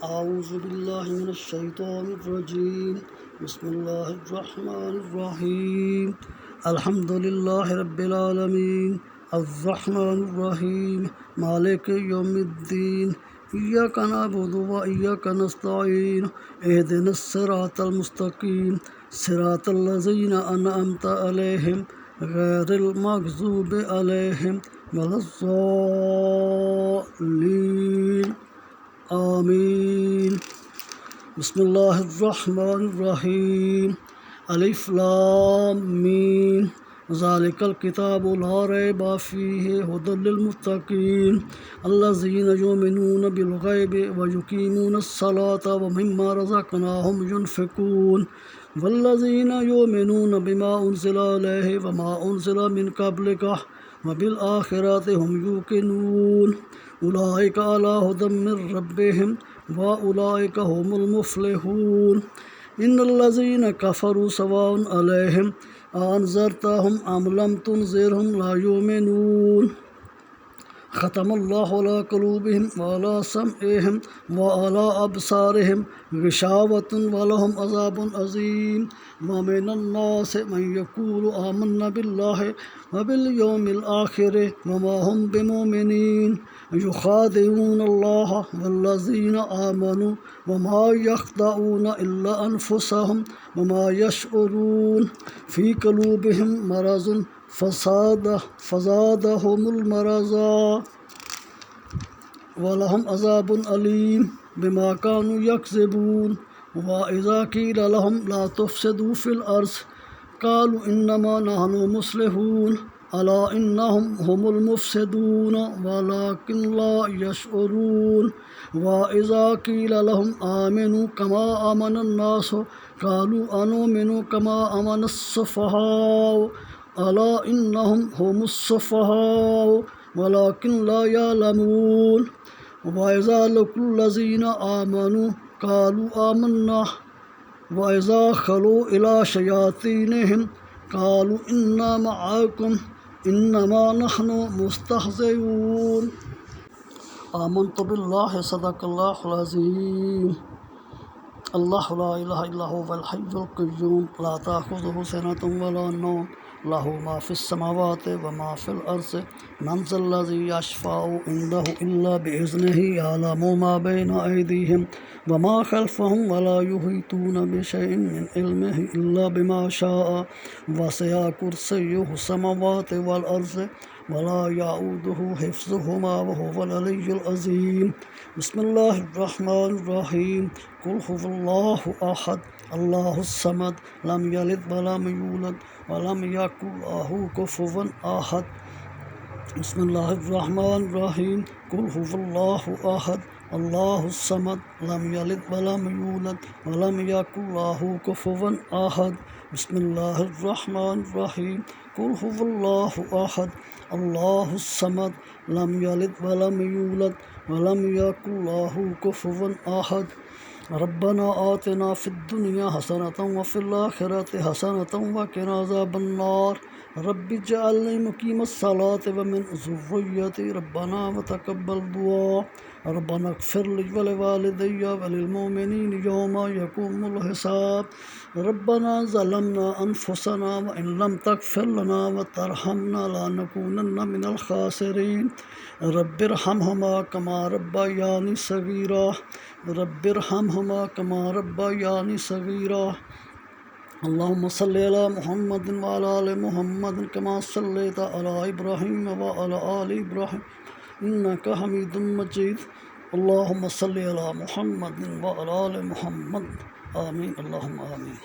أعوذ بالله من الشيطان الرجيم. بسم الله الرحمن الرحيم. الحمد لله رب العالمين الرحمن الرحيم مالك يوم الدين. إياك نعبد وإياك نستعين. اهدنا الصراط المستقيم صراط الذين أنعمت عليهم غير المغضوب عليهم ولا الضالين. آمین. بسم اللہ الرحمن الرحیم. الف لام میم. ذالک الکتاب لا ریب فیہ ھدی للمتقین الذین یؤمنون بالغیب ویقیمون الصلاۃ ومما رزقناہم ینفقون والذین یؤمنون بما انزل الیہ وما انزل من قبلک وبالآخرۃ ھم یوقنون اولئک علی ھدی من ربہم واولئک ھم المفلحون. ان الذین کفروا سواء علیہم اانذرتہم ام لم تنذرہم لا یؤمنون. ختم اللہ علی قلوبہم وعلی سمعہم وعلی ابصارہم غشاوۃ ولہم عذاب عظیم. ومن الناس من یقول آمنا باللہ وبالیوم الآخر وما ہم بمؤمنین یخادعون اللہ والذین آمنوا وما یخدعون الا انفسہم وما یشعرون. فی قلوبہم مرض فزادہم المرضا ولہم عذاب علیم بما کانوا یکذبون. وَإِذَا قِيلَ لَهُمْ لَا تُفْسِدُوا فِي الْأَرْضِ قَالُوا إِنَّمَا نَحْنُ مُصْلِحُونَ أَلَا إِنَّهُمْ هُمُ الْمُفْسِدُونَ وَلَكِنْ لَا يَشْعُرُونَ. وَإِذَا قِيلَ لَهُمْ آمِنُوا كَمَا آمَنَ النَّاسُ قَالُوا أَنُؤْمِنُ كَمَا آمَنَ السُّفَهَاءُ أَلَا إِنَّهُمْ هُمُ السُّفَهَاءُ وَلَكِنْ لَا يَعْلَمُونَ. وَإِذَا لَقُوا الَّذِينَ آمَنُوا قالوا آمنا وإذا خلوا إلى شياطينهم قالوا إنا معكم إنما نحن مستهزئون. آمنت بالله صدق الله العظيم. الله لا إله إلا هو الحي القيوم لا تأخذه سنة ولا نوم له ما في السماوات وما في الأرض من ذا الذي يشفع عنده إلا بإذنه يعلم ما بين أيديهم وما خلفهم ولا يحيطون بشيء من علمه إلا بما شاء وسع كرسيه السماوات والأرض ولا يؤوده حفظهما وهو العلي العظيم. بسم الله الرحمن الرحيم. قل هو الله أحد الله الصمد لم يلد ولم يولد ولم يكن له كفوا أحد. بسم الله الرحمن الرحيم. قل هو الله أحد الله الصمد لم يلد ولم يولد ولم يكن له كفوا أحد. بسم الله الرحمن الرحيم. قل هو الله أحد الله الصمد لم يلد ولم يولد ولم يكن له كفوا أحد. ربنا آتنا في الدنيا حسنة وفي الآخرة حسنة وقنا عذاب النار. رب اجعلني مقيم الصلاة ومن ذريتي ربنا وتقبل دعاء. ربنا اغفر لي ولوالدي وللمؤمنين يوم يقوم الحساب. ربنا ظلمنا أنفسنا وإن لم تغفر لنا وترحمنا لنكونن من الخاسرين. رب ارحمهما كما ربياني صغيرا. رب ارحمهما كما ربياني صغيرا. اللهم صل على محمد وعلى آل محمد كما صليت على إبراهيم وعلى آل إبراهيم إنك حميد مجيد. اللهم صل على محمد وعلى آل محمد. آمين اللهم آمين.